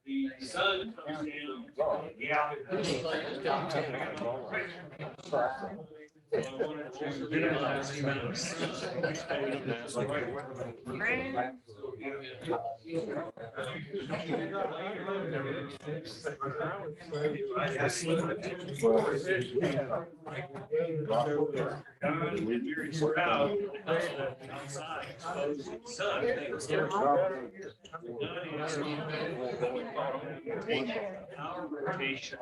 The sun comes down. Yeah. Our rotation.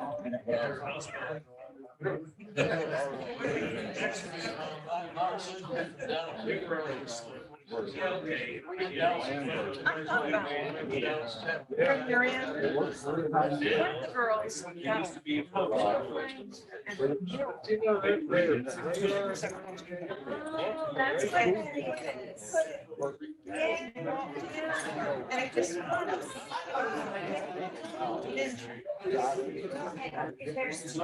You're in. The girls. Used to be a That's what it is. Yeah. And I just there's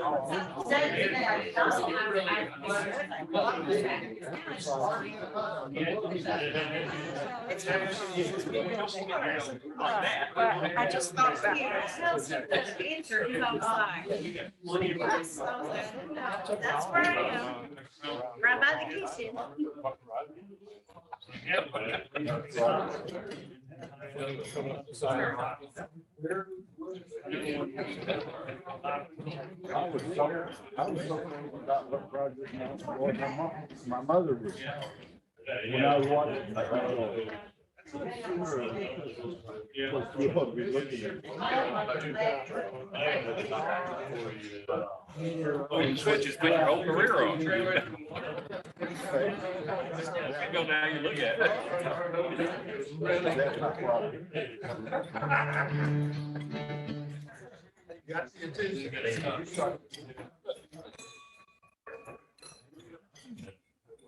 I just thought about it. Answer is outside. That's where I am. Right by the kitchen. I was talking about what project now. My mother was. When I was watching. Oh, you switch is put your whole career on. Go now, you look at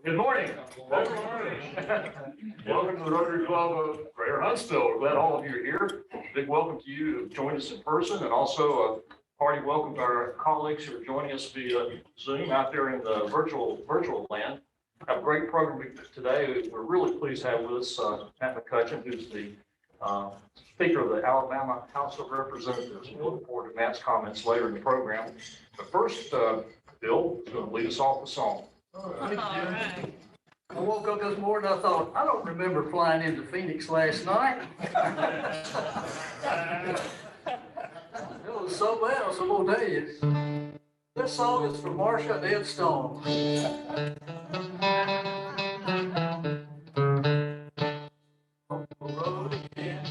Good morning. Welcome to the Rotary Club of Greater Huntsville. We're glad all of you are here. Big welcome to you who joined us in person, and also a hearty welcome to our colleagues who are joining us via Zoom out there in the virtual land. We have a great program today. We're really pleased to have with us Matt McCutcheon, who's the Speaker of the Alabama House of Representatives. We look forward to Matt's comments later in the program. But first, Bill is going to lead us off with song. All right. I woke up this morning, I thought, I don't remember flying into Phoenix last night. It was something else, I'm gonna tell you. This song is from Marsha Dead Stone. On the road again.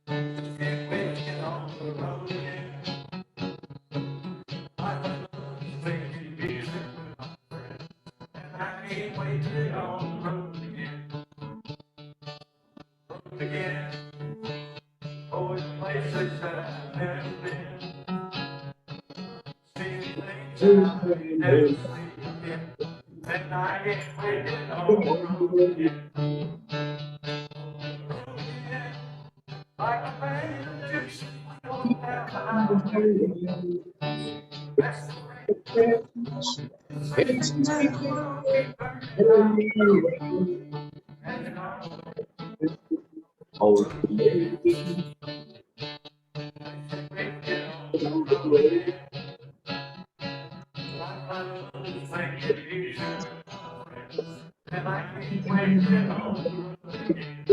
Can't wait to get on the road again. I love making music with my friends, and I can't wait to get on the road again. Road again. Oh, it's places that I've never been. Seeing things that I've never seen again. And I can't wait to get on the road again. Road again. Like a band of gypsies going down the highway. That's the way. It's time to be burning out. And I can't wait to get on the road again.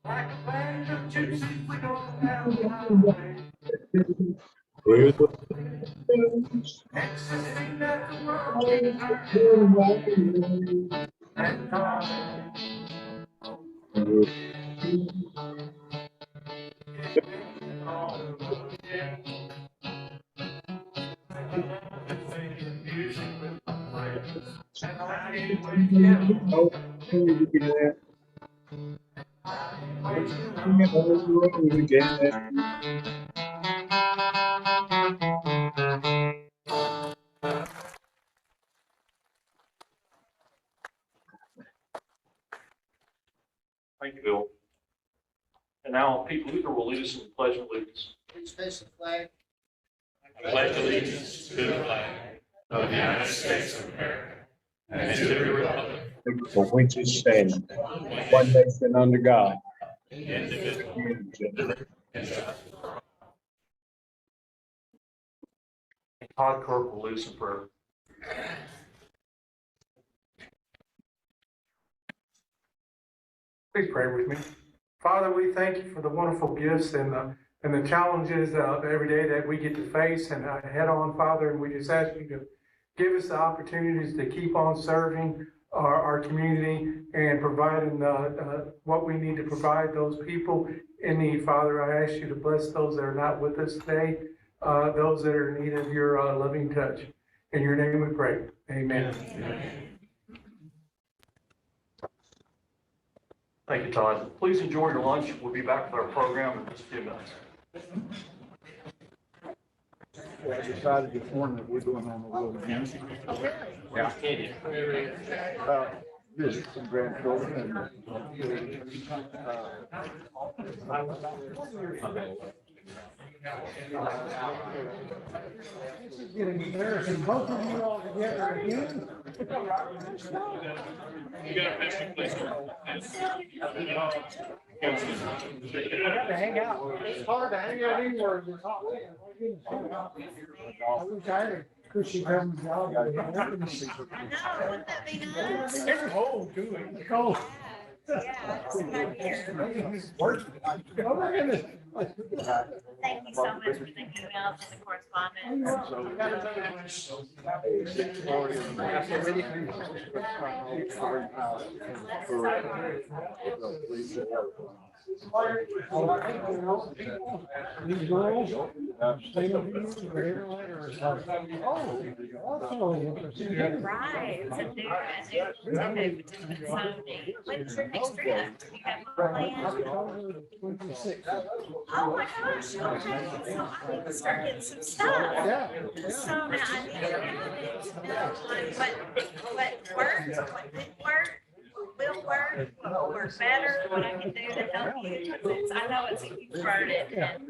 Like a band of gypsies, we go down the highway. Exiting that the world keeps turning. And I music with my friends. And I can't wait to get on the road again. listen to the Pledge of Allegiance. Please face the flag. I pledge allegiance to the flag of the United States of America and to the republic For which it stands, one nation under God. indivisible and justice. Todd Kirk will lead us in prayer. Please pray with me. Father, we thank you for the wonderful gifts and the challenges every day that we get to face and head on, Father. And we just ask you to give us the opportunities to keep on serving our community and providing what we need to provide those people in need. Father, I ask you to bless those that are not with us today, those that are in need of your loving touch. In your name we pray. Amen. Thank you, Todd. Please enjoy your lunch. We'll be back with our program in just a few minutes. I decided this morning that we're going on a little game. Yeah. Visit some grandchildren This is getting embarrassing. Both of you all together again. You got a picture, please. I got to hang out. It's hard to hang out anywhere. It's hot. I wish I had a cushy come job. I know, wouldn't that be nice? It's cold too. It's cold. Yeah, it's right here. Oh my goodness. Thank you so much for the emails and the correspondence. These girls, stay over here, they're here later or something. Oh, that's really interesting. Right, it's a new, so neat. When's your next trip? You have one planned? October 26th. Oh my gosh, okay, so I need to start getting some stuff. Yeah. So now I need to know what works, what didn't work, will work, what will work better, what I can do to help you. 'Cause I know it's a huge burden. And,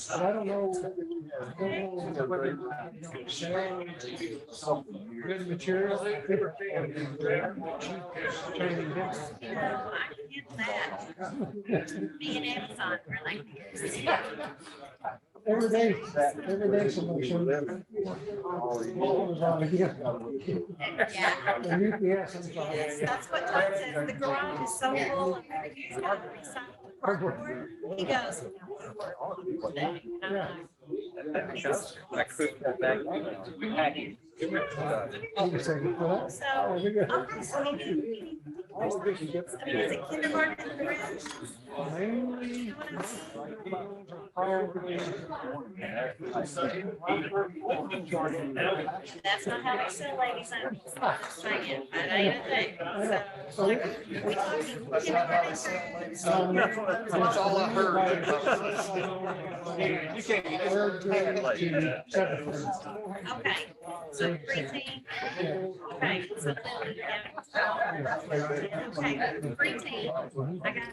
But I don't know. Good material. Training different. you know, I can get that. Me and Amazon, we're like, Every day someone shows me. yeah. The UPS, I'm sorry. Yes, that's what Todd says. The garage is so full. He's got recycled cardboard. He goes. You can say, well, So, we got- okay, so is it kindergarten in the red? mainly. That's not how we sell ladies. I'm just saying, that ain't a thing. So, we talking kindergarten. That's all I heard. You can't get Okay, so preteen. Okay, so okay, preteen. I got it.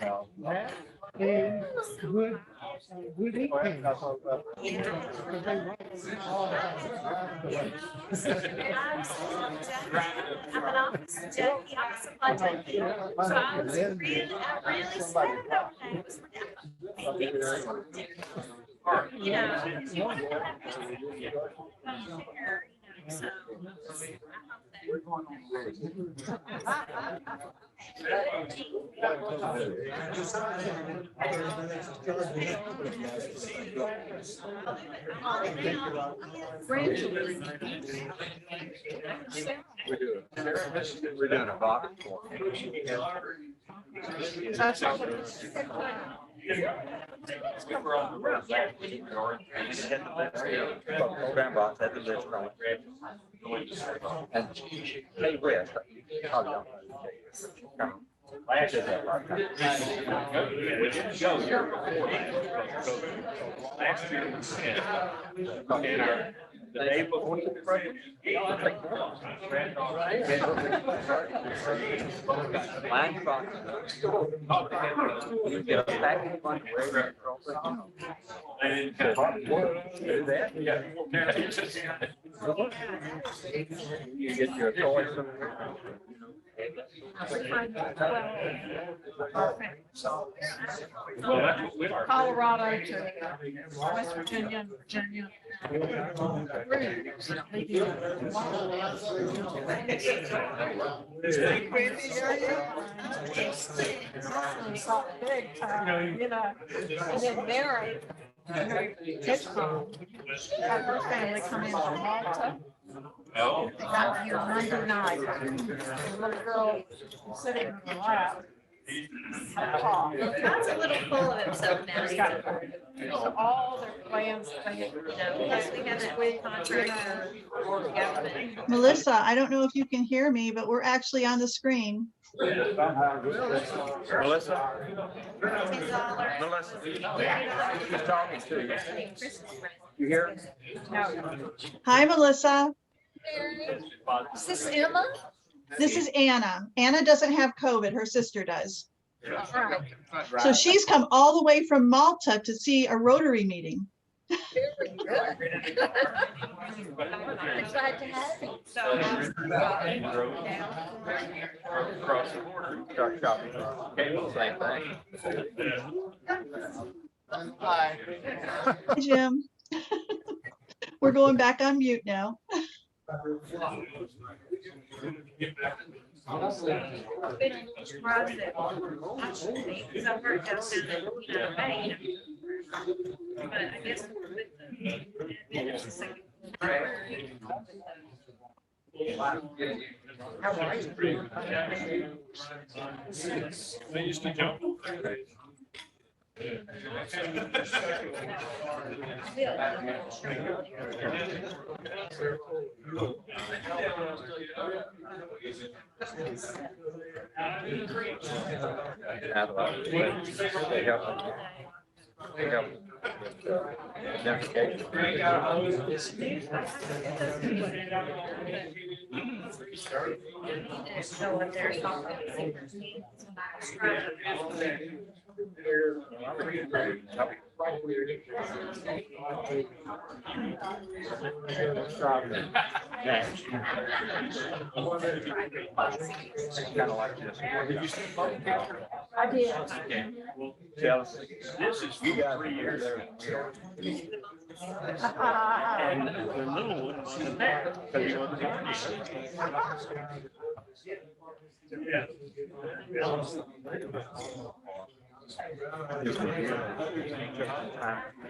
That and good, good eating. Yeah. I'm an office junkie, I'm a supply junkie. So I really sad about that. You know, you want to have people come here, you know, so We're doing a box. Grandbox had the list on it. And hey, West. Last year. We didn't go here before last year. And the day before the break. Line box. You get a package bunch of regular girlfriend. They didn't have. Do that? Yeah. You get your toys. Well, that's what we are. Colorado to West Virginia and Virginia. Big time, you know, and then Mary, Hitchcock, had her family come in from Malta. Oh. They got here Monday night. The little girl was sitting in the lap. That's a little full of himself now. So all their plans, they, Plus we have that contract for government. Melissa, I don't know if you can hear me, but we're actually on the screen. Melissa? $10. Melissa? She's talking to you. Christmas present. You hear? Hi, Melissa. is this Emma? This is Anna. Anna doesn't have COVID. Her sister does. All right. So she's come all the way from Malta to see a Rotary meeting. Glad to have you. So. Across the border, start shopping. Same thing. Hi, Jim. We're going back on mute now. I've been a little surprised that I shouldn't be, because I've heard y'all say that, you know, Maine. But I guess it's the second. How are you? They used to jump. They help them. They help them. So what they're talking Kind of like this. I did. Jealous. This is 3 years. And the little one wasn't there. Because he wasn't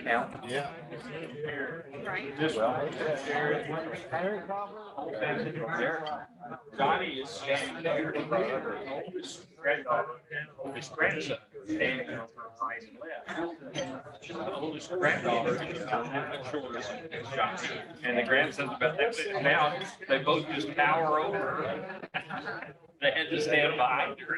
Count. Yeah. Johnny is standing there, his grandson, standing on her right and left. The oldest granddaughter is about that much shorter than Johnny, and the grandson's about that big. Now, they both just tower over her. They had to stand behind her.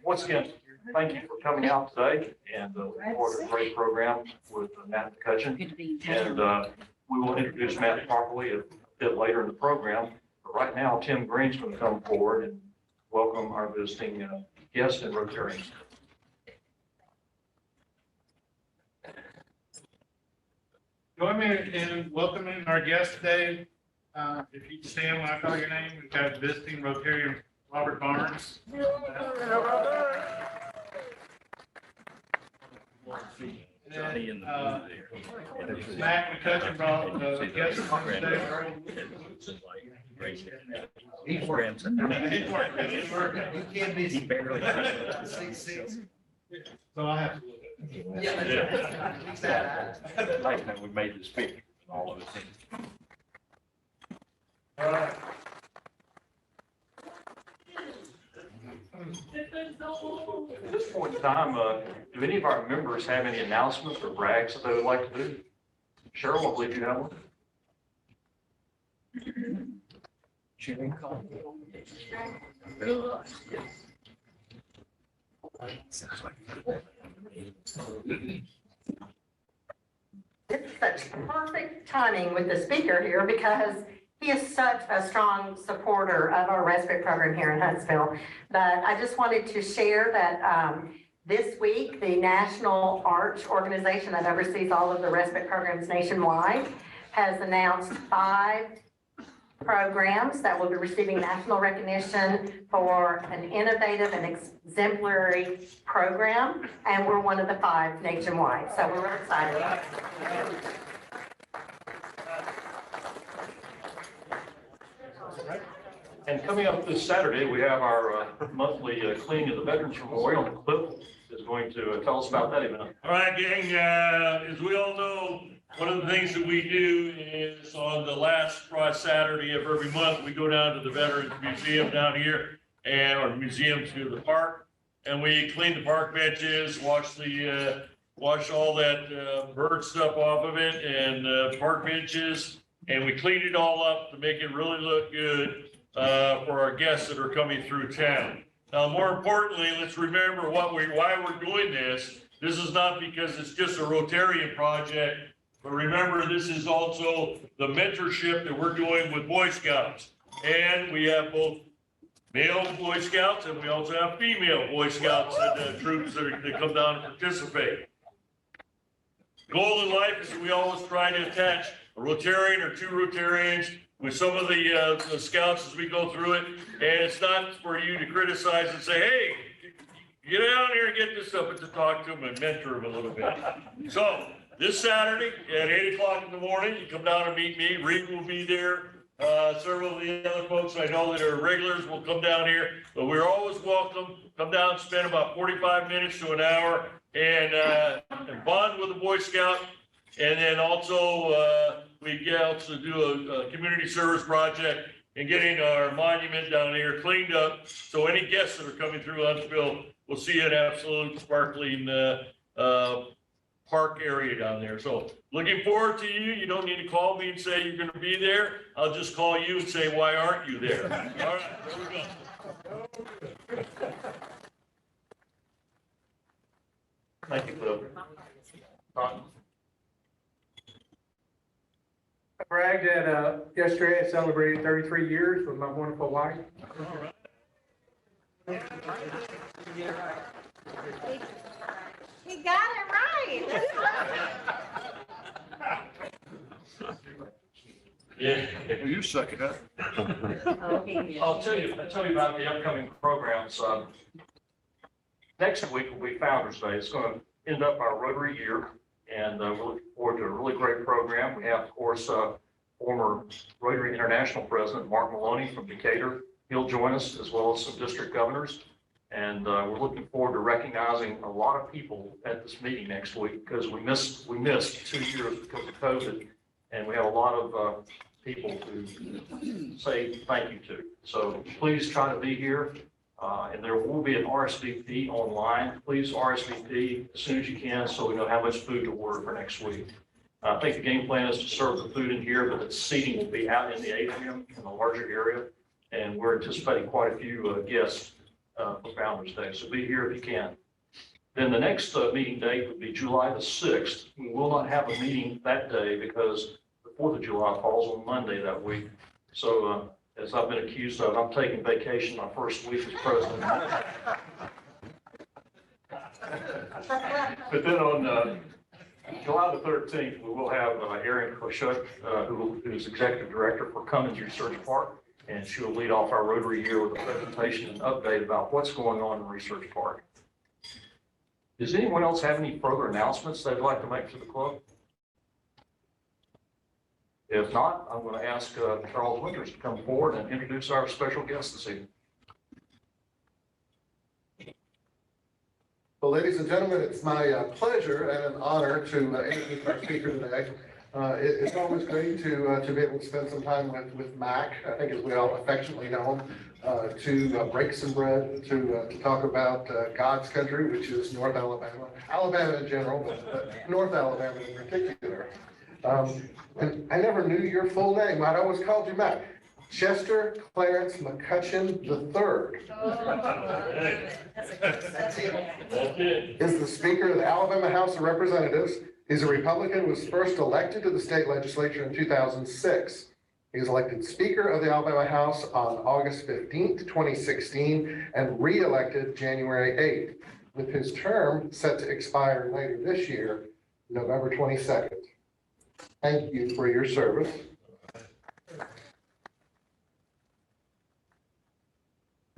Once again, thank you for coming out today and for the great program with Matt McCutcheon. And we will introduce Matt properly a bit later in the program. But right now, Tim Green's going to come forward and welcome our visiting guests and Rotarians. Join me in welcoming our guest today. If you stand when I call your name, we've got visiting Rotarian Robert Barnes. Johnny in the blue there. Mac McCutcheon brought guests on stage. He's grandson. He's working. You can't be. He barely. So I have to. Like when we made this picture, all of us. All right. At this point in time, do any of our members have any announcements or brags that they would like to do? Cheryl, I believe you have one. It's such perfect timing with the speaker here because he is such a strong supporter of our respite program here in Huntsville. But I just wanted to share that this week, the National Arch Organization that oversees all of the respite programs nationwide has announced 5 programs that will be receiving national recognition for an innovative and exemplary program. And we're one of the 5 nationwide. So we're really excited about it. And coming up this Saturday, we have our monthly cleaning of the Veterans Memorial. Cliff is going to tell us about that event. All right, gang, as we all know, one of the things that we do is on the last Saturday of every month, we go down to the Veterans Museum down here or museum to the park. And we clean the park benches, wash all that bird stuff off of it and park benches. And we clean it all up to make it really look good for our guests that are coming through town. Now, more importantly, let's remember why we're doing this. This is not because it's just a Rotarian project, but remember, this is also the mentorship that we're doing with Boy Scouts. And we have both male Boy Scouts and we also have female Boy Scouts and troops that come down and participate. The goal in life is that we always try to attach a Rotarian or 2 Rotarians with some of the scouts as we go through it. And it's not for you to criticize and say, hey, get down here and get this stuff, but to talk to them and mentor them a little bit. So this Saturday at 8 o'clock in the morning, you come down and meet me. Reed will be there. Several of the other folks I know that are regulars will come down here, but we're always welcome. Come down and spend about 45 minutes to an hour and bond with a Boy Scout. And then also, we also do a community service project and getting our monument down here cleaned up. So any guests that are coming through Huntsville will see an absolute sparkling park area down there. So looking forward to you. You don't need to call me and say you're going to be there. I'll just call you and say, why aren't you there? All right, there we go. Thank you, Cliff. Ron? I bragged that yesterday I celebrated 33 years with my wonderful wife. He got it right. Yeah. You suck it up. I'll tell you about the upcoming programs. Next week will be Founder's Day. It's going to end up our Rotary year, and we're looking forward to a really great program. We have, of course, former Rotary International President Mark Maloney from Decatur. He'll join us, as well as some district governors. And we're looking forward to recognizing a lot of people at this meeting next week because we missed 2 years because of COVID, and we have a lot of people to say thank you to. So please try to be here, and there will be an RSVP online. Please RSVP as soon as you can so we know how much food to order for next week. I think the game plan is to serve the food in here, but the seating will be out in the atrium in the larger area, and we're anticipating quite a few guests for Founder's Day, so be here if you can. Then the next meeting date would be July the 6th. We will not have a meeting that day because the 4th of July falls on Monday that week. So as I've been accused of, I'm taking vacation my first week as president. But then on July the 13th, we will have Erin Koshuk, who is Executive Director for Cummins Research Park. And she will lead off our Rotary year with a presentation and update about what's going on in Research Park. Does anyone else have any further announcements they'd like to make to the club? If not, I'm going to ask Charles Winters to come forward and introduce our special guest this evening. Well, ladies and gentlemen, it's my pleasure and an honor to introduce our speaker today. It's always great to be able to spend some time with Mac, I think as we all affectionately know him, to break some bread, to talk about God's country, which is North Alabama, Alabama in general, but North Alabama in particular. And I never knew your full name. I'd always called you Mac. Chester Clarence McCutcheon III. Is the Speaker of the Alabama House of Representatives. He's a Republican, was first elected to the state legislature in 2006. He was elected Speaker of the Alabama House on August 15th, 2016, and re-elected January 8th, with his term set to expire later this year, November 22nd. Thank you for your service.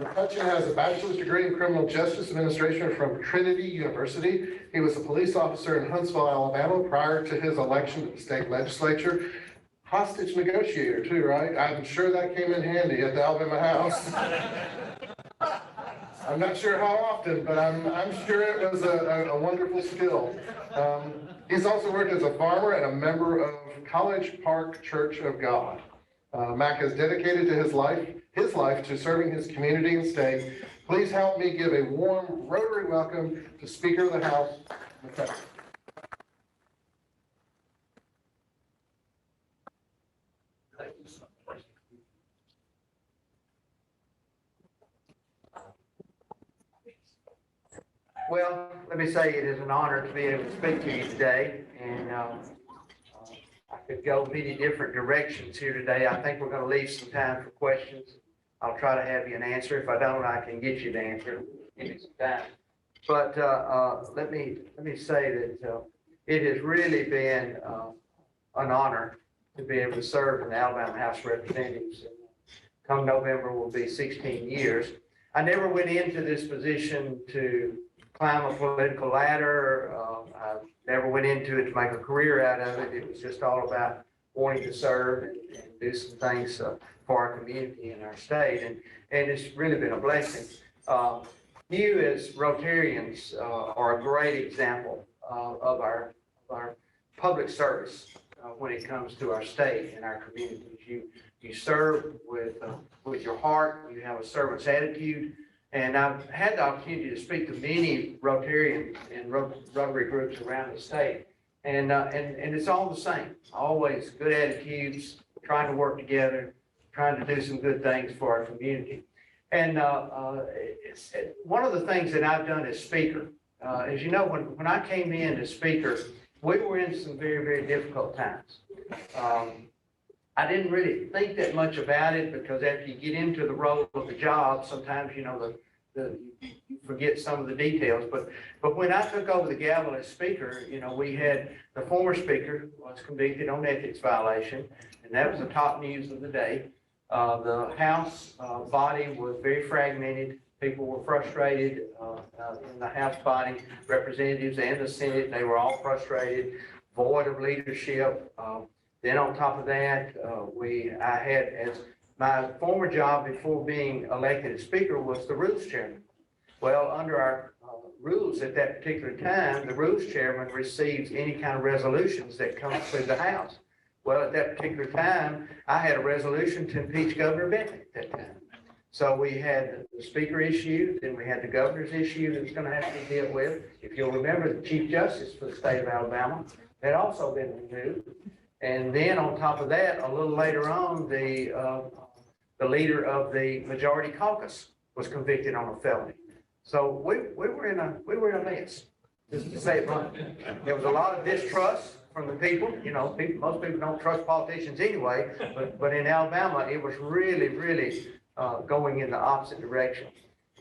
McCutcheon has a bachelor's degree in criminal justice administration from Trinity University. He was a police officer in Huntsville, Alabama prior to his election to the state legislature. Hostage negotiator too, right? I'm sure that came in handy at the Alabama House. I'm not sure how often, but I'm sure it was a wonderful skill. He's also worked as a farmer and a member of College Park Church of God. Mac has dedicated to his life to serving his community and state. Please help me give a warm Rotary welcome to Speaker of the House, McCutcheon. Well, let me say it is an honor to be able to speak to you today, and I could go many different directions here today. I think we're going to leave some time for questions. I'll try to have you an answer. If I don't, I can get you the answer. Give me some time. But let me say that it has really been an honor to be able to serve in the Alabama House of Representatives. Come November will be 16 years. I never went into this position to climb a political ladder. I never went into it to make a career out of it. It was just all about wanting to serve and do some things for our community and our state. And it's really been a blessing. You as Rotarians are a great example of our public service when it comes to our state and our communities. You serve with your heart. You have a servant's attitude. And I've had the opportunity to speak to many Rotarians and Rotary groups around the state. And it's all the same, always good attitudes, trying to work together, trying to do some good things for our community. And one of the things that I've done as Speaker, as you know, when I came in as Speaker, we were in some very, very difficult times. I didn't really think that much about it because after you get into the role of the job, sometimes, you know, you forget some of the details. But when I took over the gavel as Speaker, you know, we had the former Speaker was convicted on ethics violation, and that was the top news of the day. The House body was very fragmented. People were frustrated in the House body, representatives and the Senate. They were all frustrated, void of leadership. Then on top of that, I had, as my former job before being elected as Speaker, was the Rules Chairman. Well, under our rules at that particular time, the Rules Chairman receives any kind of resolutions that come through the House. Well, at that particular time, I had a resolution to impeach Governor Bentley at that time. So we had the Speaker issue, then we had the Governor's issue that was going to have to be dealt with. If you'll remember, the Chief Justice for the state of Alabama had also been removed. And then on top of that, a little later on, the leader of the Majority Caucus was convicted on a felony. So we were in a mess, just to say it bluntly. There was a lot of distrust from the people. You know, most people don't trust politicians anyway, but in Alabama, it was really, really going in the opposite direction.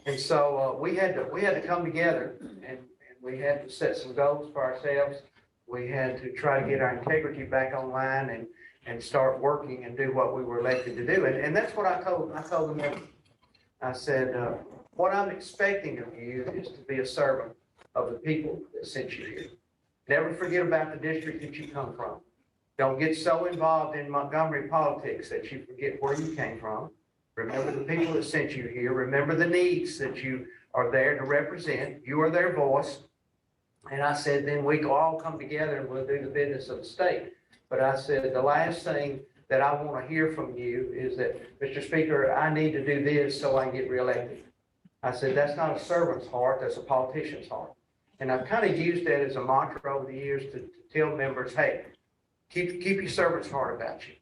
And so we had to come together and we had to set some goals for ourselves. We had to try to get our integrity back online and start working and do what we were elected to do. And that's what I told them. I said, what I'm expecting of you is to be a servant of the people that sent you here. Never forget about the district that you come from. Don't get so involved in Montgomery politics that you forget where you came from. Remember the people that sent you here. Remember the needs that you are there to represent. You are their voice. And I said, then we can all come together and we'll do the business of the state. But I said, the last thing that I want to hear from you is that, Mr. Speaker, I need to do this so I can get reelected. I said, that's not a servant's heart, that's a politician's heart. And I've kind of used that as a mantra over the years to tell members, hey, keep your servant's heart about you.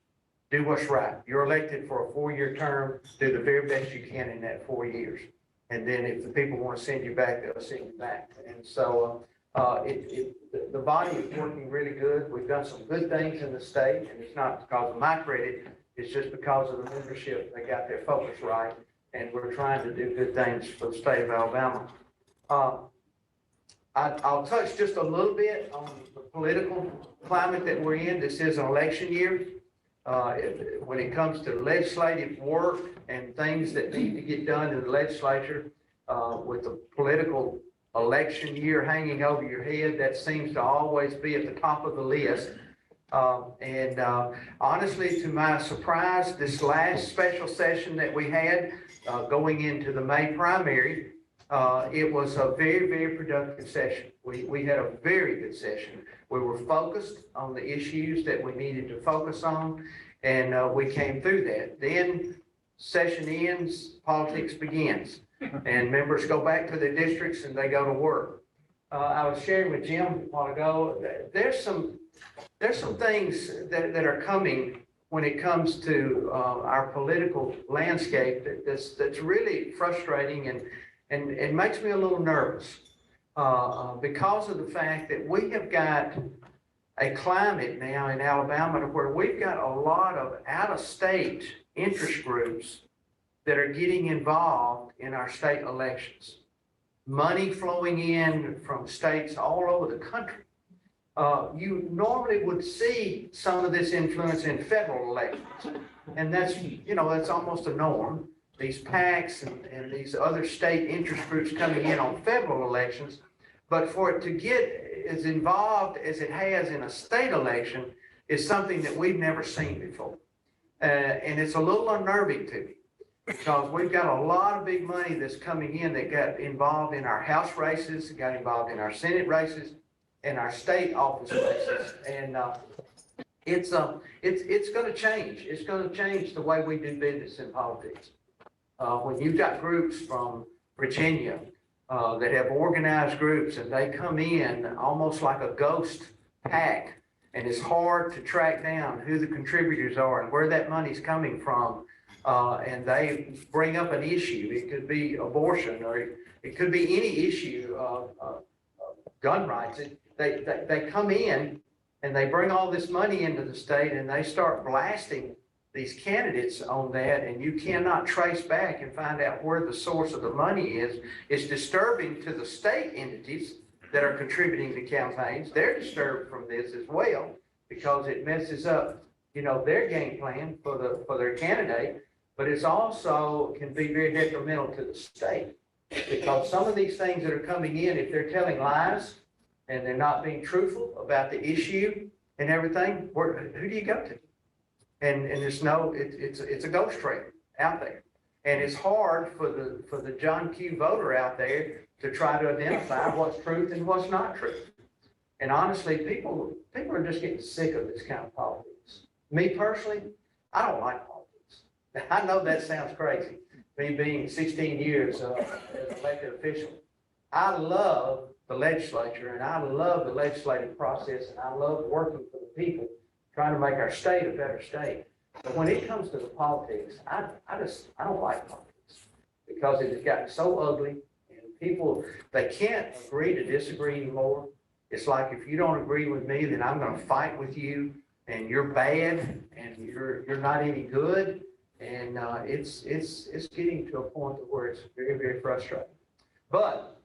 Do what's right. You're elected for a 4-year term. Do the very best you can in that 4 years. And then if the people want to send you back, they'll send you back. And so the body is working really good. We've done some good things in the state, and it's not because of my credit. It's just because of the membership. They got their focus right, and we're trying to do good things for the state of Alabama. I'll touch just a little bit on the political climate that we're in. This is an election year. When it comes to legislative work and things that need to get done in the legislature, with the political election year hanging over your head, that seems to always be at the top of the list. Honestly, to my surprise, this last special session that we had going into the May primary, it was a very, very productive session. We had a very good session. We were focused on the issues that we needed to focus on, and we came through that. Then session ends, politics begins, and members go back to their districts and they go to work. I was sharing with Jim a while ago, there's some things that are coming when it comes to our political landscape that's really frustrating and makes me a little nervous because of the fact that we have got a climate now in Alabama where we've got a lot of out-of-state interest groups that are getting involved in our state elections. Money flowing in from states all over the country. You normally would see some of this influence in federal elections, and that's almost a norm. These PACs and these other state interest groups coming in on federal elections, but for it to get as involved as it has in a state election is something that we've never seen before. And it's a little unnerving to me because we've got a lot of big money that's coming in that got involved in our House races, got involved in our Senate races, and our state office races. And it's going to change. It's going to change the way we do business in politics. When you've got groups from Virginia that have organized groups and they come in almost like a ghost PAC, and it's hard to track down who the contributors are and where that money's coming from, and they bring up an issue. It could be abortion, or it could be any issue of gun rights. They come in and they bring all this money into the state and they start blasting these candidates on that, and you cannot trace back and find out where the source of the money is. It's disturbing to the state entities that are contributing to campaigns. They're disturbed from this as well because it messes up, their game plan for their candidate, but it's also can be very detrimental to the state because some of these things that are coming in, if they're telling lies and they're not being truthful about the issue and everything, who do you go to? And it's a ghost train out there. And it's hard for the John Q voter out there to try to identify what's truth and what's not truth. And honestly, people are just getting sick of this kind of politics. Me personally, I don't like politics. I know that sounds crazy, me being 16 years as an elected official. I love the legislature and I love the legislative process and I love working for the people, trying to make our state a better state. But when it comes to the politics, I don't like politics because it has gotten so ugly and people, they can't agree to disagree anymore. It's like, if you don't agree with me, then I'm going to fight with you and you're bad and you're not any good. And it's getting to a point where it's very, very frustrating. But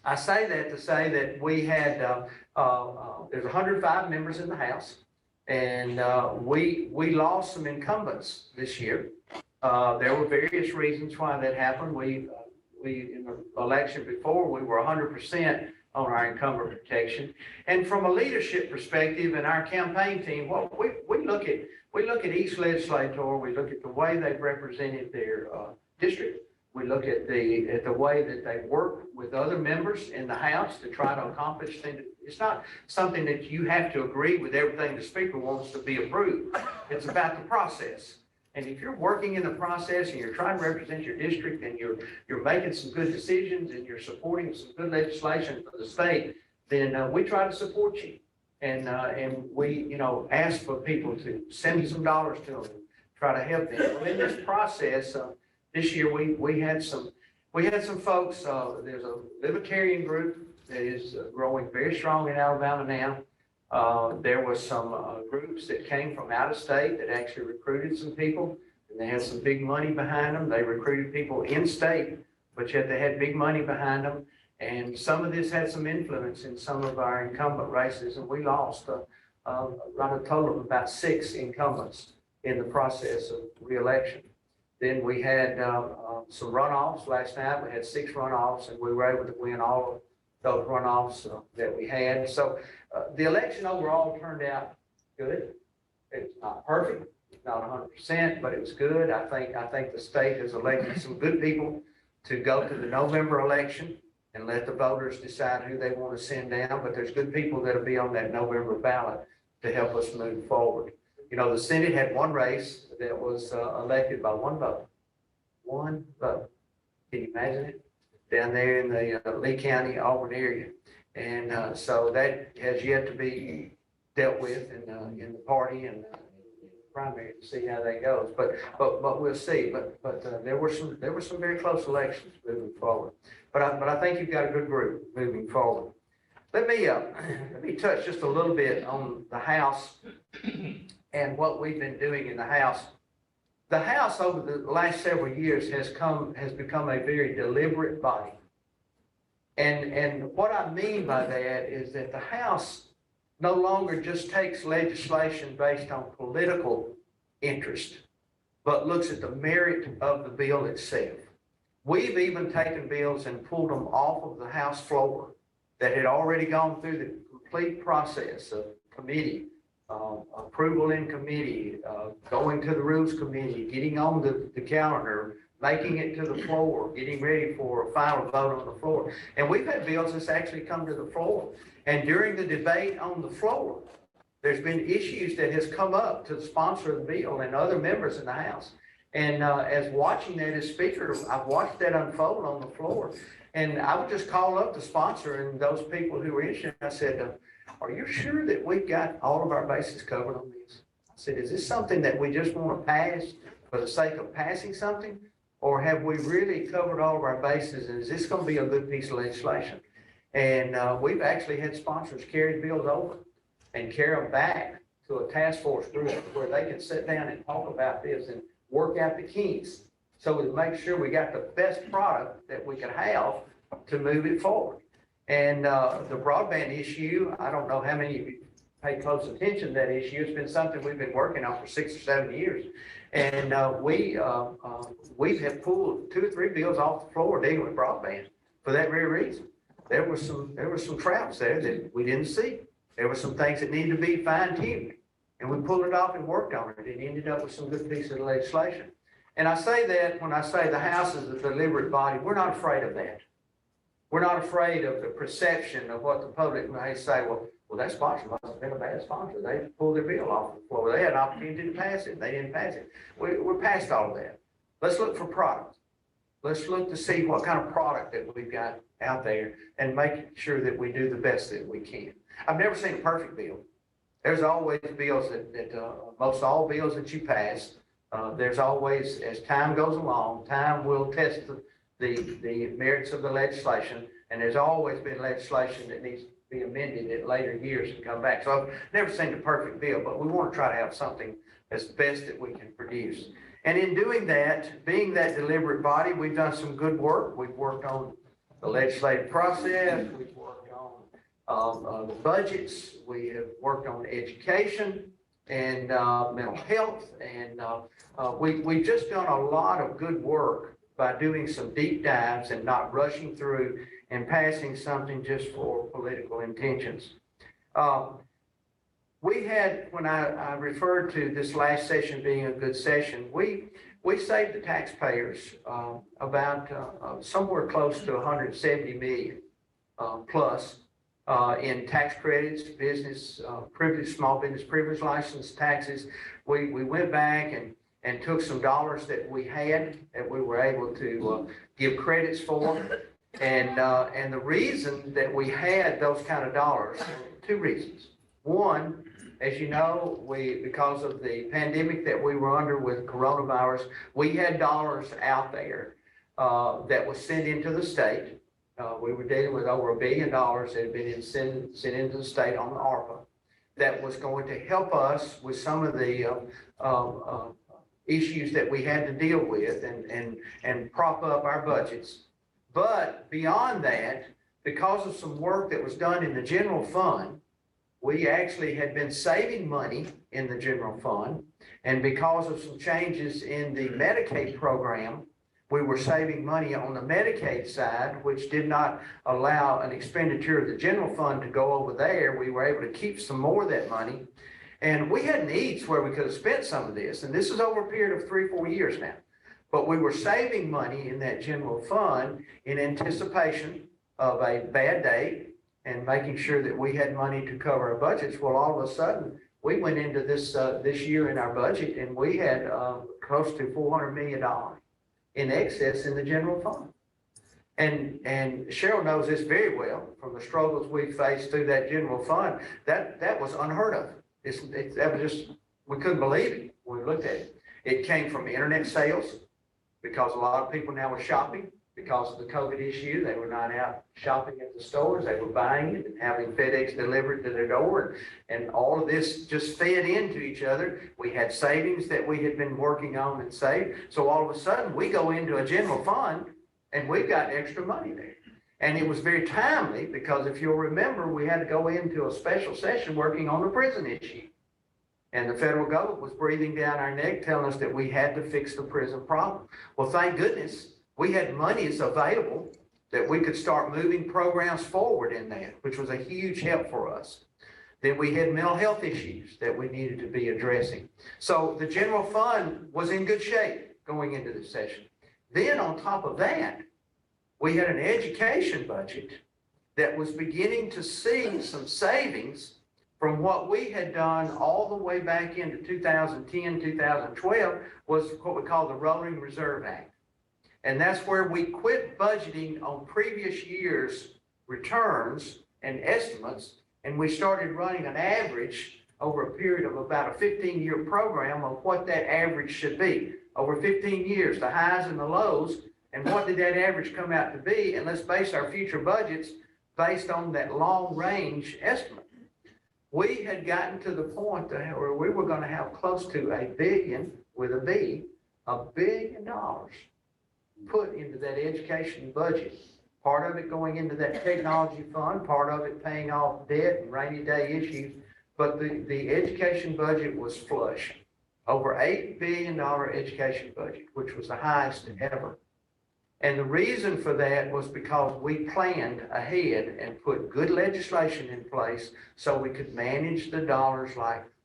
I say that to say that we had, there's 105 members in the House. And we lost some incumbents this year. There were various reasons why that happened. We in the election before, we were 100% on our incumbent protection. And from a leadership perspective and our campaign team, well, we look at each legislator, we look at the way they've represented their district. We look at the way that they work with other members in the House to try to accomplish things. It's not something that you have to agree with everything the speaker wants to be approved. It's about the process. And if you're working in the process and you're trying to represent your district and you're making some good decisions and you're supporting some good legislation for the state, then we try to support you. And we, ask for people to send some dollars to them, try to help them. Well, in this process, this year we had some folks. There's a libertarian group that is growing very strong in Alabama now. There was some groups that came from out of state that actually recruited some people, and they had some big money behind them. They recruited people in state, but yet they had big money behind them. And some of this had some influence in some of our incumbent races, and we lost around a total of about 6 incumbents in the process of re-election. Then we had some runoffs last night. We had 6 runoffs, and we were able to win all of those runoffs that we had. So the election overall turned out good. It's not perfect, it's not 100%, but it was good. I think the state has elected some good people to go to the November election and let the voters decide who they want to send down. But there's good people that'll be on that November ballot to help us move forward. The Senate had 1 race that was elected by 1 vote. 1 vote. Can you imagine it? Down there in the Lee County, Auburn area. And so that has yet to be dealt with in the party and primary to see how that goes. But we'll see. But there were some very close elections moving forward. But I think you've got a good group moving forward. Let me touch just a little bit on the House and what we've been doing in the House. The House over the last several years has become a very deliberate body. And what I mean by that is that the House no longer just takes legislation based on political interest, but looks at the merit of the bill itself. We've even taken bills and pulled them off of the House floor that had already gone through the complete process of committee, approval in committee, going to the Rules Committee, getting on the calendar, making it to the floor, getting ready for a final vote on the floor. And we've had bills that's actually come to the floor. And during the debate on the floor, there's been issues that has come up to the sponsor of the bill and other members in the House. And as watching that as speaker, I've watched that unfold on the floor. And I would just call up the sponsor and those people who were interested. I said, are you sure that we've got all of our bases covered on this? I said, is this something that we just want to pass for the sake of passing something? Or have we really covered all of our bases? And is this going to be a good piece of legislation? And we've actually had sponsors carry bills over and carry them back to a task force group where they can sit down and talk about this and work out the kinks so to make sure we got the best product that we could have to move it forward. And the broadband issue, I don't know how many of you pay close attention to that issue. It's been something we've been working on for 6 or 7 years. And we have pulled 2 or 3 bills off the floor dealing with broadband for that very reason. There were some traps there that we didn't see. There were some things that needed to be fine-tuned. And we pulled it off and worked on it and ended up with some good pieces of legislation. And I say that when I say the House is a deliberate body, we're not afraid of that. We're not afraid of the perception of what the public may say, well, that sponsor must have been a bad sponsor. They pulled their bill off the floor. They had an opportunity to pass it. They didn't pass it. We're past all of that. Let's look for product. Let's look to see what kind of product that we've got out there and make sure that we do the best that we can. I've never seen a perfect bill. There's always bills that most all bills that you pass, there's always, as time goes along, time will test the merits of the legislation, and there's always been legislation that needs to be amended in later years and come back. So I've never seen a perfect bill, but we want to try to have something that's best that we can produce. And in doing that, being that deliberate body, we've done some good work. We've worked on the legislative process. We've worked on the budgets. We have worked on education and mental health. And we've just done a lot of good work by doing some deep dives and not rushing through and passing something just for political intentions. We had, when I referred to this last session being a good session, we saved the taxpayers about somewhere close to 170 million plus in tax credits, business privilege, small business privilege license taxes. We went back and took some dollars that we had that we were able to give credits for. And the reason that we had those kind of dollars, two reasons. One, as you know, because of the pandemic that we were under with coronavirus, we had dollars out there that was sent into the state. We were dealing with over $1 billion that had been sent into the state on the ARPA that was going to help us with some of the issues that we had to deal with and prop up our budgets. But beyond that, because of some work that was done in the general fund, we actually had been saving money in the general fund. And because of some changes in the Medicaid program, we were saving money on the Medicaid side, which did not allow an expenditure of the general fund to go over there. We were able to keep some more of that money. And we had needs where we could have spent some of this. And this is over a period of 3-4 years now. But we were saving money in that general fund in anticipation of a bad day and making sure that we had money to cover our budgets. Well, all of a sudden, we went into this year in our budget and we had close to $400 million in excess in the general fund. And Cheryl knows this very well from the struggles we faced through that general fund. That was unheard of. That was just, we couldn't believe it when we looked at it. It came from internet sales because a lot of people now were shopping. Because of the COVID issue, they were not out shopping at the stores. They were buying it and having FedEx delivered to their door. And all of this just fed into each other. We had savings that we had been working on and saved. So all of a sudden, we go into a general fund and we've got extra money there. And it was very timely because if you'll remember, we had to go into a special session working on the prison issue. And the federal government was breathing down our neck, telling us that we had to fix the prison problem. Well, thank goodness. We had monies available that we could start moving programs forward in that, which was a huge help for us. Then we had mental health issues that we needed to be addressing. So the general fund was in good shape going into this session. Then on top of that, we had an education budget that was beginning to see some savings from what we had done all the way back into 2010, 2012 was what we call the Rolling Reserve Act. And that's where we quit budgeting on previous year's returns and estimates, and we started running an average over a period of about a 15-year program of what that average should be. Over 15 years, the highs and the lows, and what did that average come out to be? And let's base our future budgets based on that long-range estimate. We had gotten to the point where we were going to have close to $1 billion, with a B, $1 billion put into that education budget. Part of it going into that technology fund, part of it paying off debt and rainy day issues. But the education budget was flush. Over $8 billion education budget, which was the highest ever. And the reason for that was because we planned ahead and put good legislation in place so we could manage the dollars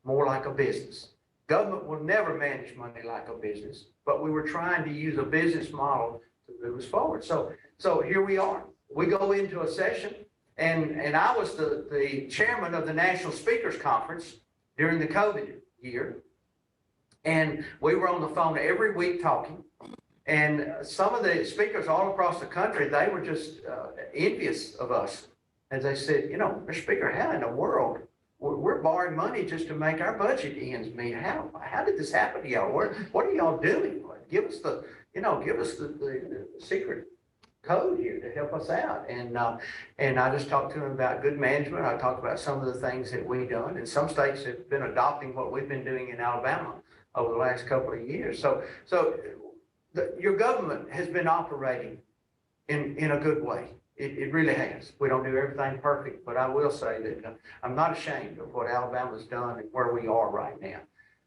more like a business. Government will never manage money like a business, but we were trying to use a business model to move us forward. So here we are. We go into a session, and I was the chairman of the National Speakers Conference during the COVID year. And we were on the phone every week talking. And some of the speakers all across the country, they were just envious of us. As they said, Mr. Speaker, how in the world? We're borrowing money just to make our budget ends meet. How did this happen to y'all? What are y'all doing? Give us the secret code here to help us out. And I just talked to him about good management. I talked about some of the things that we've done. And some states have been adopting what we've been doing in Alabama over the last couple of years. So your government has been operating in a good way. It really has. We don't do everything perfect, but I will say that I'm not ashamed of what Alabama's done and where we are right now.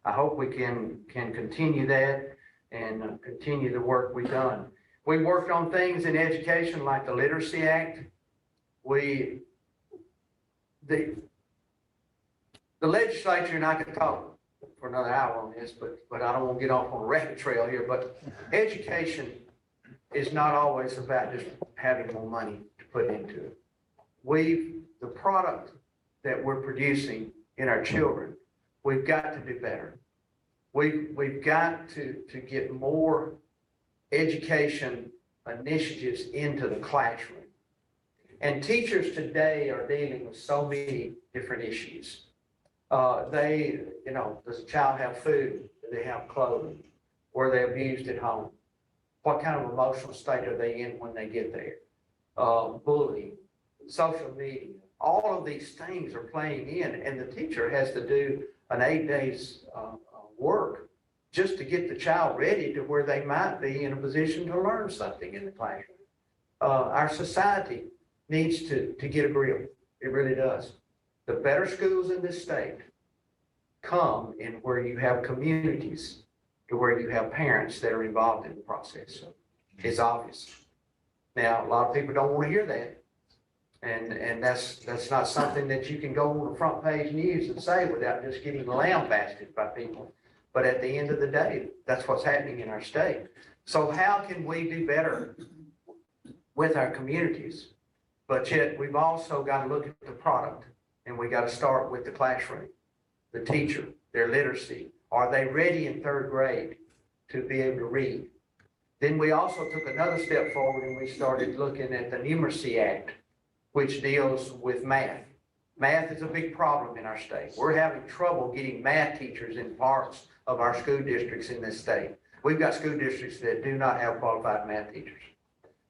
I hope we can continue that and continue the work we've done. We worked on things in education like the Literacy Act. The legislature, and I could talk for another hour on this, but I don't want to get off on a rabbit trail here, but education is not always about just having more money to put into it. The product that we're producing in our children, we've got to do better. We've got to get more education initiatives into the classroom. And teachers today are dealing with so many different issues. Does a child have food? Do they have clothing? Were they abused at home? What kind of emotional state are they in when they get there? Bullying, social media, all of these things are playing in, and the teacher has to do an 8 days work just to get the child ready to where they might be in a position to learn something in the classroom. Our society needs to get a grip. It really does. The better schools in this state come in where you have communities, to where you have parents that are involved in the process. So it's obvious. Now, a lot of people don't want to hear that. And that's not something that you can go on the front page news and say without just getting lambasted by people. But at the end of the day, that's what's happening in our state. So how can we do better with our communities? But yet we've also got to look at the product, and we got to start with the classroom, the teacher, their literacy. Are they ready in 3rd grade to be able to read? Then we also took another step forward and we started looking at the Numeracy Act, which deals with math. Math is a big problem in our state. We're having trouble getting math teachers in parts of our school districts in this state. We've got school districts that do not have qualified math teachers,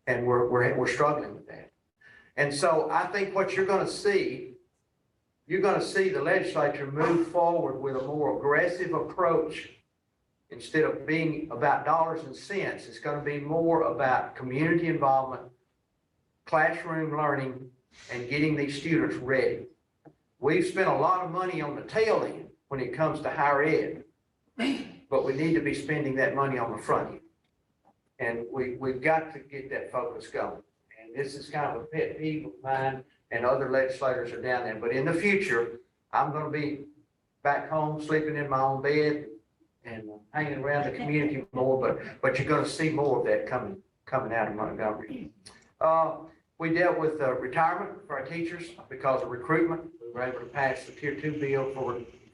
and we're struggling with that. And so I think what you're going to see the legislature move forward with a more aggressive approach. Instead of being about dollars and cents, it's going to be more about community involvement, classroom learning, and getting these students ready. We've spent a lot of money on the tail end when it comes to higher ed, but we need to be spending that money on the front end. And we've got to get that focus going. And this is kind of a pet peeve of mine, and other legislators are down there. But in the future, I'm going to be back home, sleeping in my own bed and hanging around the community more, but you're going to see more of that coming out of Montgomery. We dealt with retirement for our teachers because of recruitment. We were able to pass the Tier 2 bill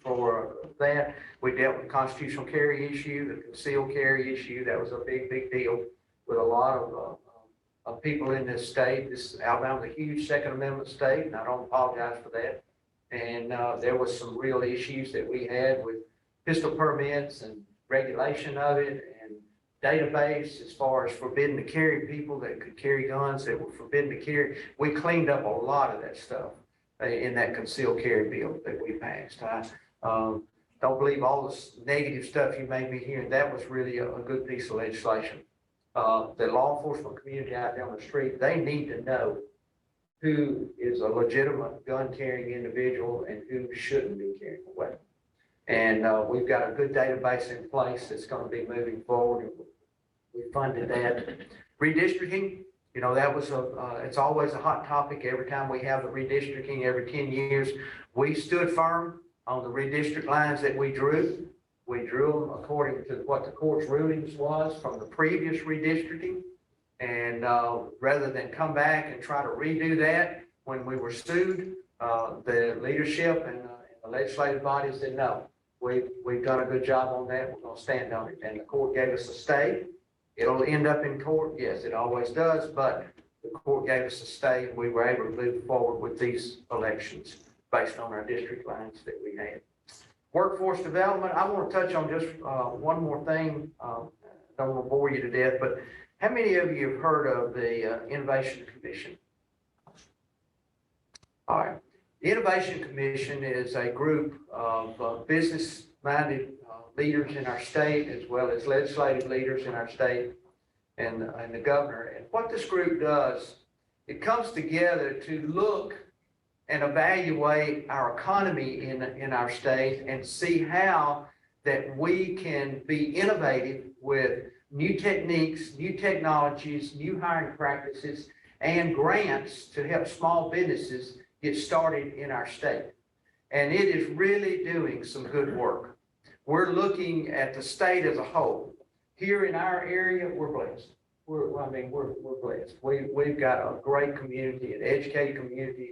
for that. We dealt with the constitutional carry issue, the concealed carry issue. That was a big deal with a lot of people in this state. Alabama's a huge Second Amendment state, and I don't apologize for that. And there was some real issues that we had with pistol permits and regulation of it, and database as far as forbidden to carry, people that could carry guns that were forbidden to carry. We cleaned up a lot of that stuff in that concealed carry bill that we passed. I don't believe all this negative stuff you may be hearing. That was really a good piece of legislation. The law enforcement community out there on the street, they need to know who is a legitimate gun carrying individual and who shouldn't be carrying a weapon. And we've got a good database in place that's going to be moving forward. We funded that. Redistricting, that was it's always a hot topic every time we have the redistricting every 10 years. We stood firm on the redistrict lines that we drew. We drew them according to what the court's rulings was from the previous redistricting. And rather than come back and try to redo that when we were sued, the leadership and the legislative body said, no, we've done a good job on that. We're going to stand on it. And the court gave us a stay. It'll end up in court. Yes, it always does. But the court gave us a stay, and we were able to move forward with these elections based on our district lines that we had. Workforce development, I want to touch on just one more thing. I don't want to bore you to death, but how many of you have heard of the Innovation Commission? All right. The Innovation Commission is a group of business-minded leaders in our state, as well as legislative leaders in our state and the governor. And what this group does, it comes together to look and evaluate our economy in our state and see how that we can be innovative with new techniques, new technologies, new hiring practices, and grants to help small businesses get started in our state. And it is really doing some good work. We're looking at the state as a whole. Here in our area, we're blessed. We're blessed. We've got a great community, an educated community,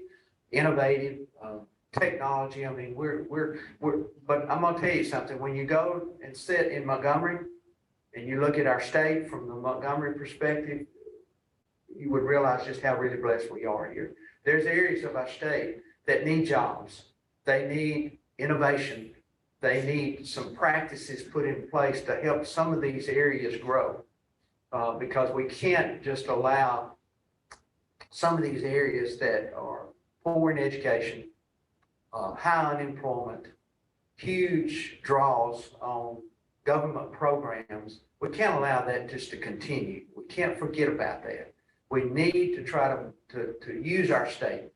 innovative, technology. I mean, but I'm gonna tell you something. When you go and sit in Montgomery and you look at our state from the Montgomery perspective, you would realize just how really blessed we are here. There's areas of our state that need jobs. They need innovation. They need some practices put in place to help some of these areas grow. Because we can't just allow some of these areas that are poor in education, high unemployment, huge draws on government programs. We can't allow that just to continue. We can't forget about that. We need to try to use our state,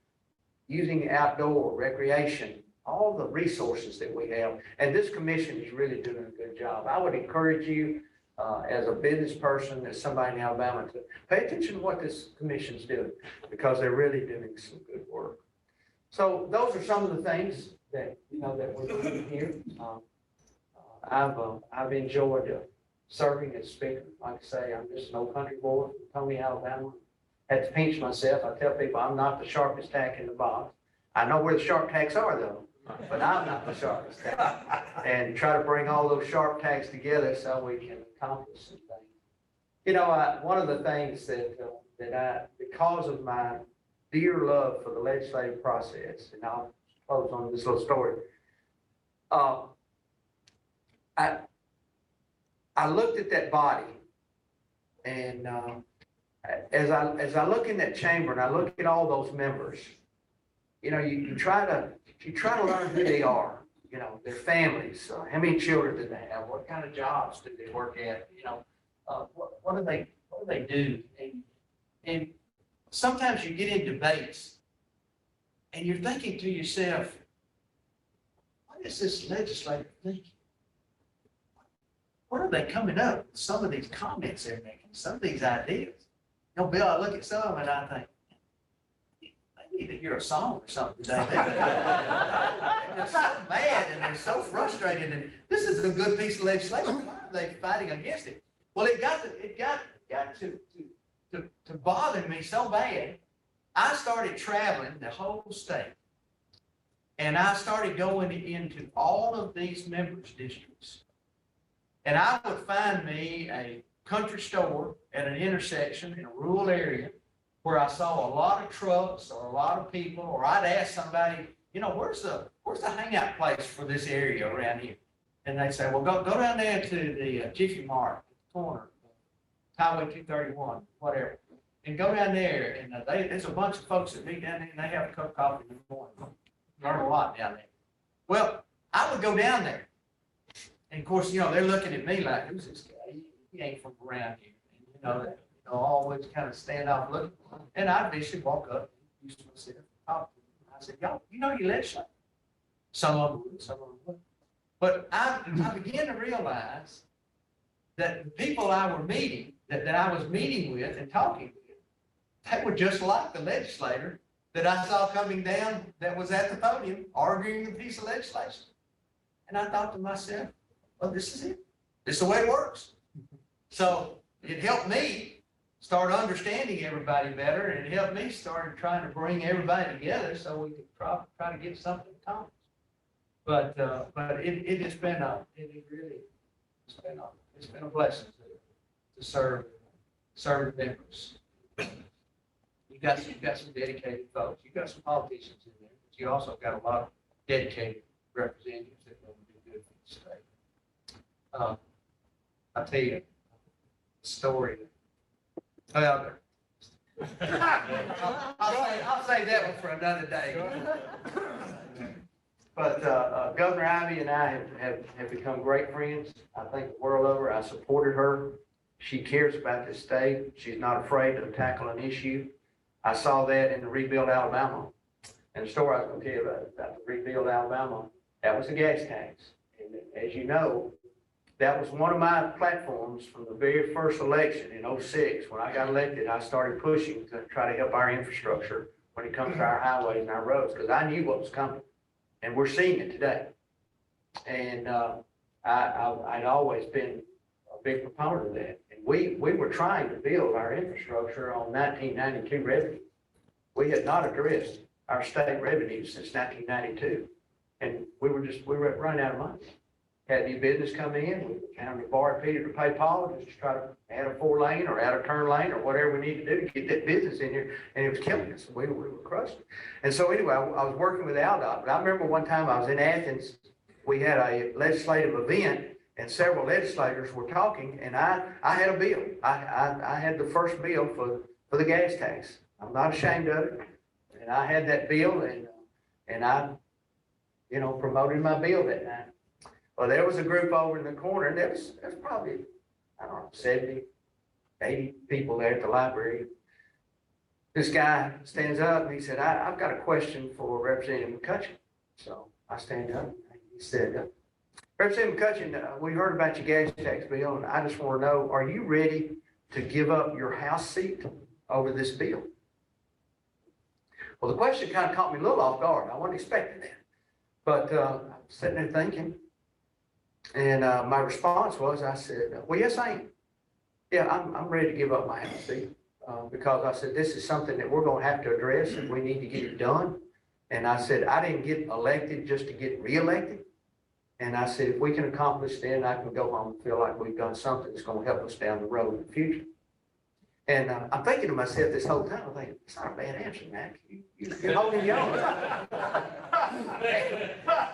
using outdoor recreation, all the resources that we have. And this commission is really doing a good job. I would encourage you, as a business person, as somebody in Alabama, to pay attention to what this commission's doing, because they're really doing some good work. So those are some of the things that, that we're doing here. I've enjoyed serving as speaker. Like I say, I'm just an old country boy from Tony, Alabama. Had to pinch myself. I tell people I'm not the sharpest tack in the box. I know where the sharp tacks are though, but I'm not the sharpest tack. And try to bring all those sharp tacks together so we can accomplish some things. One of the things that because of my dear love for the legislative process, and I'll close on this little story. I looked at that body, and as I look in that chamber and I look at all those members, you try to learn who they are, their families, how many children do they have, what kind of jobs do they work at, what do they do, and sometimes you get in debates and you're thinking to yourself, what is this legislator thinking? What are they coming up with some of these comments they're making, some of these ideas? Bill, I look at some and I think, they need to hear a song or something today. They're so mad and they're so frustrated, and this is a good piece of legislation. Why are they fighting against it? Well, it got to bother me so bad. I started traveling the whole state, and I started going into all of these members' districts. And I would find me a country store at an intersection in a rural area where I saw a lot of trucks or a lot of people, or I'd ask somebody, where's the hangout place for this area around here? And they'd say, well, go down there to the Jiffy Mart, corner, Highway 231, whatever. And go down there, and there's a bunch of folks that meet down there, and they have a cup of coffee in the morning. Learn a lot down there. Well, I would go down there. And of course, they're looking at me like, who's this guy? He ain't from around here. And, always kind of stand off looking. And I'd basically walk up, use myself, talk to them. I said, y'all, you legislate? Some of them would, some of them wouldn't. But I began to realize that the people I were meeting, that I was meeting with and talking with, they were just like the legislator that I saw coming down that was at the podium arguing a piece of legislation. And I thought to myself, well, this is it. This is the way it works. So it helped me start understanding everybody better, and it helped me start trying to bring everybody together so we could try to get something accomplished. But it has been it's been a blessing to serve the members. You got some dedicated folks. You got some politicians in there, but you also got a lot of dedicated representatives that will do good for the state. I'll tell you a story. Well, I'll say that one for another day. But Governor Ivy and I have become great friends. I think the world over. I supported her. She cares about this state. She's not afraid to tackle an issue. I saw that in the Rebuild Alabama. And the story I was going to tell you about the Rebuild Alabama, that was the gas tax. And as you know, That was one of my platforms from the very first election in '06. When I got elected, I started pushing to try to help our infrastructure when it comes to our highways and our roads, because I knew what was coming. And we're seeing it today. And I'd always been a big proponent of that. And we were trying to build our infrastructure on 1992 revenue. We had not addressed our state revenues since 1992. And we were running out of money. Had new business come in, we kind of borrowed Peter to pay Paul, just to try to add a 4-lane or add a turn lane or whatever we need to do to get that business in here, and it was killing us. We were crushed. And so anyway, I was working with ALDOT, but I remember one time I was in Athens, we had a legislative event, and several legislators were talking, and I had a bill. I had the first bill for the gas tax. I'm not ashamed of it. And I had that bill, and I, promoted my bill that night. Well, there was a group over in the corner, and there's probably, I don't know, 70, 80 people there at the library. This guy stands up and he said, I've got a question for Representative McCutcheon. So I stand up and he said, Representative McCutcheon, we heard about your gas tax bill, and I just want to know, are you ready to give up your House seat over this bill? Well, the question kind of caught me a little off guard. I wasn't expecting that. But I'm sitting there thinking, and my response was, I said, well, yes, I am. Yeah, I'm ready to give up my House seat because I said, this is something that we're going to have to address and we need to get it done. And I said, I didn't get elected just to get reelected. And I said, if we can accomplish that, I can go home and feel like we've done something that's going to help us down the road in the future. And I'm thinking to myself this whole time, I'm thinking, it's not a bad answer, Mac. You're holding your own.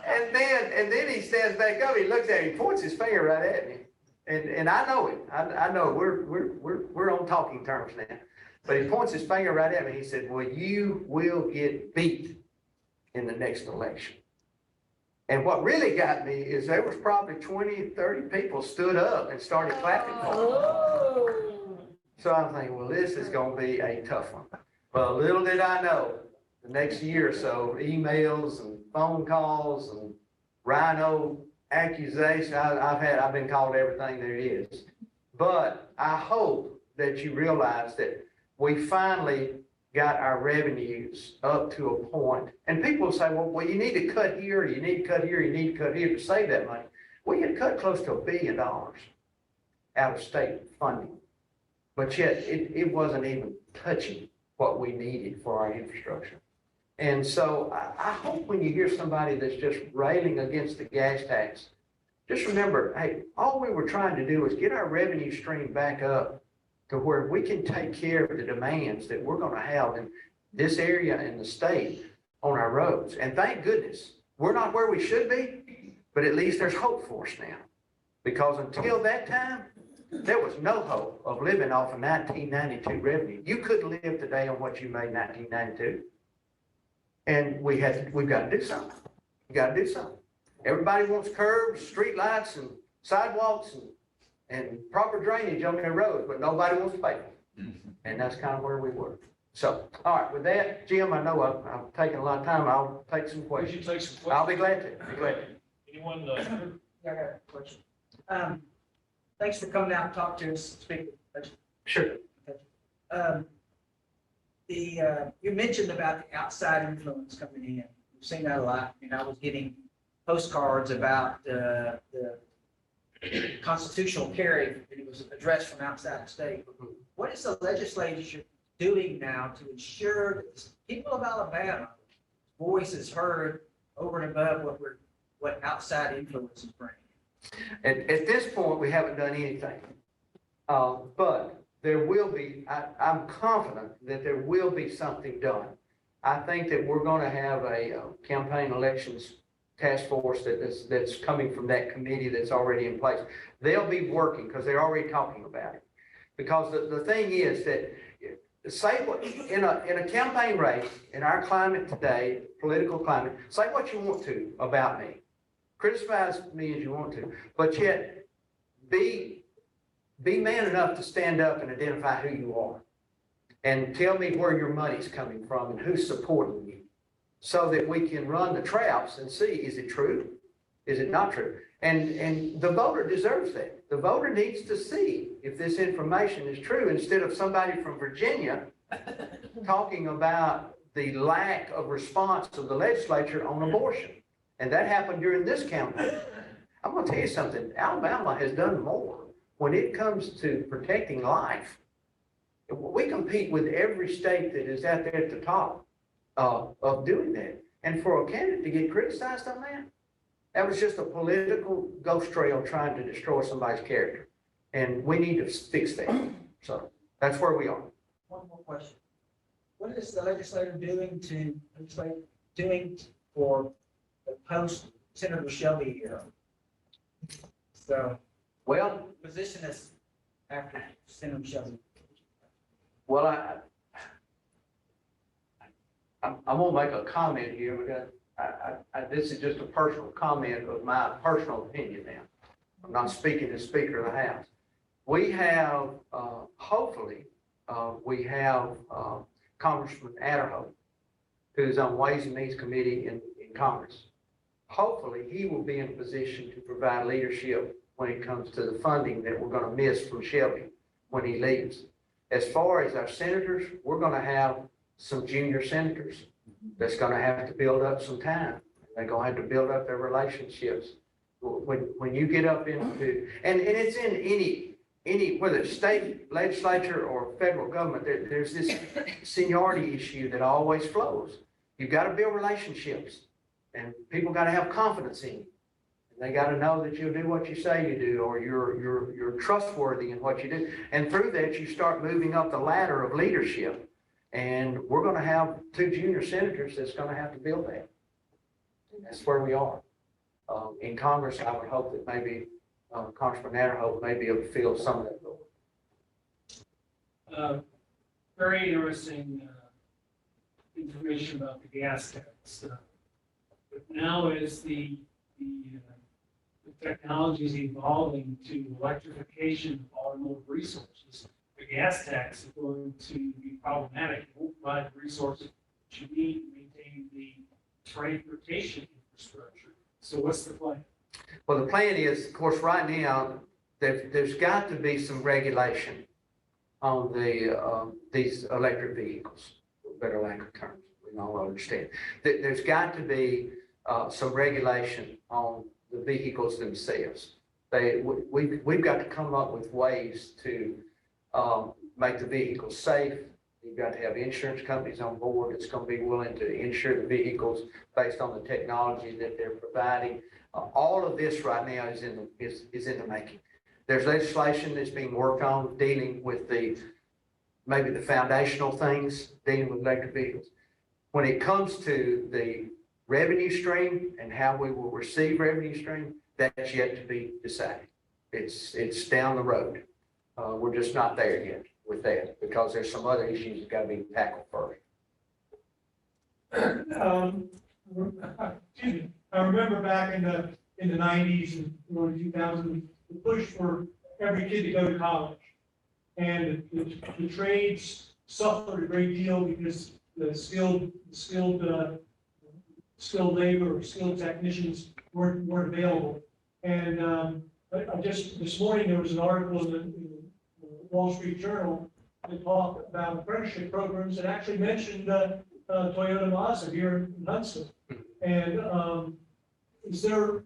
And then he stands back up, he looks at me, he points his finger right at me. And I know it. I know we're on talking terms now. But he points his finger right at me. He said, well, you will get beat in the next election. And what really got me is there was probably 20, 30 people stood up and started clapping for me. So I'm thinking, well, this is going to be a tough one. Well, little did I know, the next year or so, emails and phone calls and rhino accusations. I've been called everything there is. But I hope that you realize that we finally got our revenues up to a point. And people will say, well, you need to cut here, you need to cut here, you need to cut here to save that money. We had cut close to $1 billion out of state funding. But yet it wasn't even touching what we needed for our infrastructure. And so I hope when you hear somebody that's just railing against the gas tax, just remember, hey, all we were trying to do is get our revenue stream back up to where we can take care of the demands that we're going to have in this area and the state on our roads. And thank goodness, we're not where we should be, but at least there's hope for us now. Because until that time, there was no hope of living off of 1992 revenue. You couldn't live today on what you made in 1992. And we've got to do something. We got to do something. Everybody wants curbs, street lights, and sidewalks, and proper drainage on their roads, but nobody wants to pay for it. And that's kind of where we were. So, all right, with that, Jim, I know I've taken a lot of time. I'll take some questions. You take some questions. I'll be glad to. Anyone? Yeah, I got a question. Thanks for coming out and talking to us, speaking. Sure. You mentioned about the outside influence coming in. We've seen that a lot. And I was getting postcards about the constitutional carry, and it was addressed from outside the state. What is the legislature doing now to ensure that the people of Alabama voice is heard over and above what outside influence is bringing? At this point, we haven't done anything. But there will be, I'm confident that there will be something done. I think that we're going to have a campaign elections task force that's coming from that committee that's already in place. They'll be working because they're already talking about it. Because the thing is that say what in a campaign race in our climate today, political climate, say what you want to about me. Criticize me as you want to, but yet be man enough to stand up and identify who you are and tell me where your money's coming from and who's supporting you so that we can run the traps and see, is it true? Is it not true? And the voter deserves that. The voter needs to see if this information is true instead of somebody from Virginia talking about the lack of response of the legislature on abortion. And that happened during this campaign. I'm gonna tell you something, Alabama has done more when it comes to protecting life. We compete with every state that is out there at the top of doing that. And for a candidate to get criticized on that, that was just a political ghost trail trying to destroy somebody's character. And we need to fix that. So that's where we are. One more question. What is the legislator doing for the post Senator Shelby here? So, well, position is after Senator Shelby. Well, I'm gonna make a comment here because this is just a personal comment of my personal opinion now. I'm not speaking as Speaker of the House. We have, hopefully, we have Congressman Adderhope, who's on Ways and Means Committee in Congress. Hopefully, he will be in a position to provide leadership when it comes to the funding that we're gonna miss from Shelby when he leaves. As far as our senators, we're gonna have some junior senators that's gonna have to build up some time. They're gonna have to build up their relationships. When you get up into, and it's in any, whether it's state legislature or federal government, there's this seniority issue that always flows. You've got to build relationships, and people got to have confidence in you. They got to know that you'll do what you say you do, or you're trustworthy in what you do. And through that, you start moving up the ladder of leadership. And we're going to have 2 junior senators that's going to have to build that. And that's where we are. In Congress, I would hope that maybe Congressman Adderhope may be able to fill some of that role. Very interesting information about the gas tax. But now as the technology is evolving to electrification of automotive resources, the gas tax is going to be problematic. It won't provide the resources that you need to maintain the transportation infrastructure. So what's the plan? Well, the plan is, of course, right now, there's got to be some regulation on these electric vehicles, for better lack of terms. We all understand. There's got to be some regulation on the vehicles themselves. We've got to come up with ways to make the vehicles safe. You've got to have insurance companies on board that's going to be willing to insure the vehicles based on the technology that they're providing. All of this right now is in the making. There's legislation that's being worked on dealing with maybe the foundational things, dealing with electric vehicles. When it comes to the revenue stream and how we will receive revenue stream, that's yet to be decided. It's down the road. We're just not there yet with that because there's some other issues that got to be tackled first. Excuse me. I remember back in the 90s and early 2000s, the push for every kid to go to college. And the trades suffered a great deal because the skilled labor or skilled technicians weren't available. And I just, this morning, there was an article in the Wall Street Journal that talked about apprenticeship programs and actually mentioned Toyota Mazda here in Huntsville. And is there,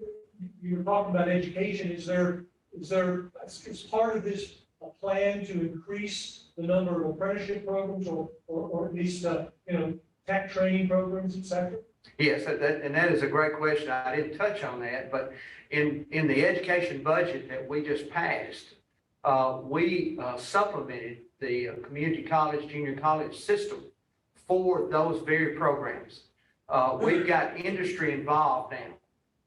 you were talking about education, is there, as part of this, a plan to increase the number of apprenticeship programs or at least, tech training programs, et cetera? Yes, and that is a great question. I didn't touch on that, but in the education budget that we just passed, we supplemented the community college, junior college system for those very programs. We've got industry involved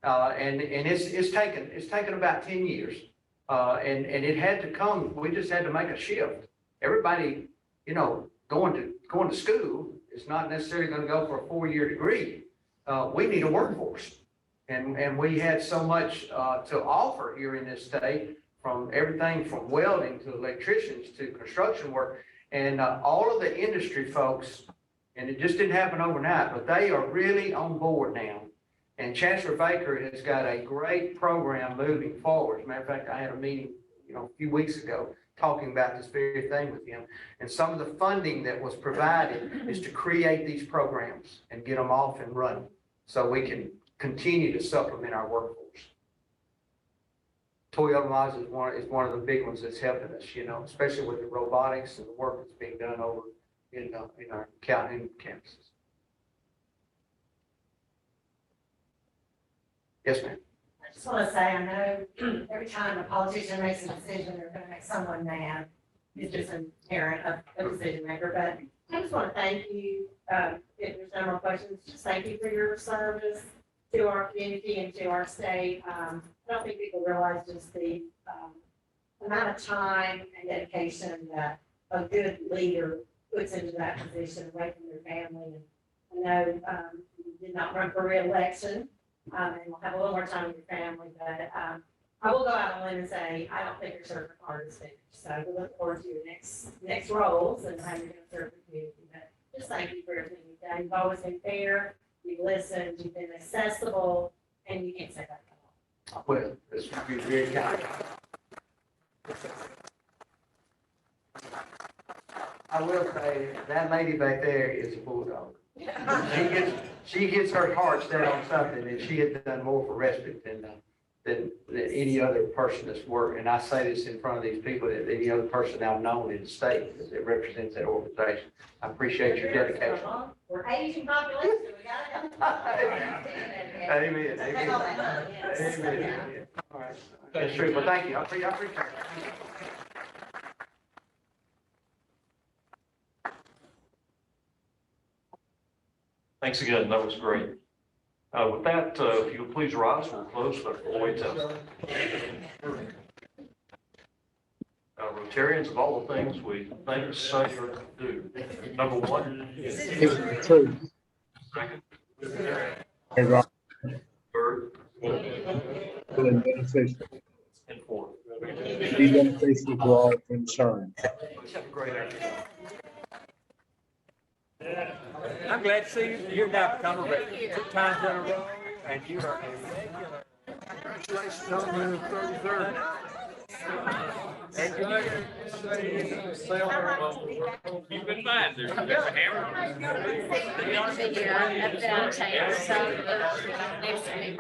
now, and it's taken about 10 years, and it had to come. We just had to make a shift. Everybody, going to school is not necessarily going to go for a 4-year degree. We need a workforce, and we had so much to offer here in this state, from everything from welding to electricians to construction work, and all of the industry folks. And it just didn't happen overnight, but they are really on board now. And Chancellor Baker has got a great program moving forward. As a matter of fact, I had a meeting, a few weeks ago talking about this very thing with him. And some of the funding that was provided is to create these programs and get them off and running so we can continue to supplement our workforce. Toyota Mazda is one of the big ones that's helping us, especially with the robotics and the work that's being done over in our county campuses. Yes, ma'am. I just want to say, I know every time a politician makes a decision, they're going to make someone mad. It's just inherent of a decision maker, but I just want to thank you. If there's no more questions, just thank you for your service to our community and to our state. I don't think people realize just the amount of time and dedication that a good leader puts into that position away from their family. And I know you did not run for reelection. And we'll have a little more time with your family, but I will go out on a limb and say, I don't think your service card is finished. So we look forward to your next roles and how you're going to serve the community. But just thank you for everything you've done. You've always been fair, you've listened, you've been accessible, and you can't say that at all. Well, this would be very kind. I will say, that lady back there is a bulldog. She gets her heart set on something, and she has done more for respite than any other person that's worked. And I say this in front of these people, that any other person I've known in the state that represents that organization. I appreciate your dedication. We're aging population, we gotta help. Amen. Amen. All right. That's true. Well, thank you. I appreciate it. Thanks again. That was great. With that, if you would please rise, we'll close the four-way test. Rotarians, of all the things we think, say, or do. Number one. True. Second. Third. And beneficial. And fourth. Be beneficial to all concerned. Have a great afternoon. I'm glad to see you. You're now become a regular 2 times in a row, and you are a regular. Congratulations on the 33rd. You've been fine. There's a hammer. Video of the tape, so next week.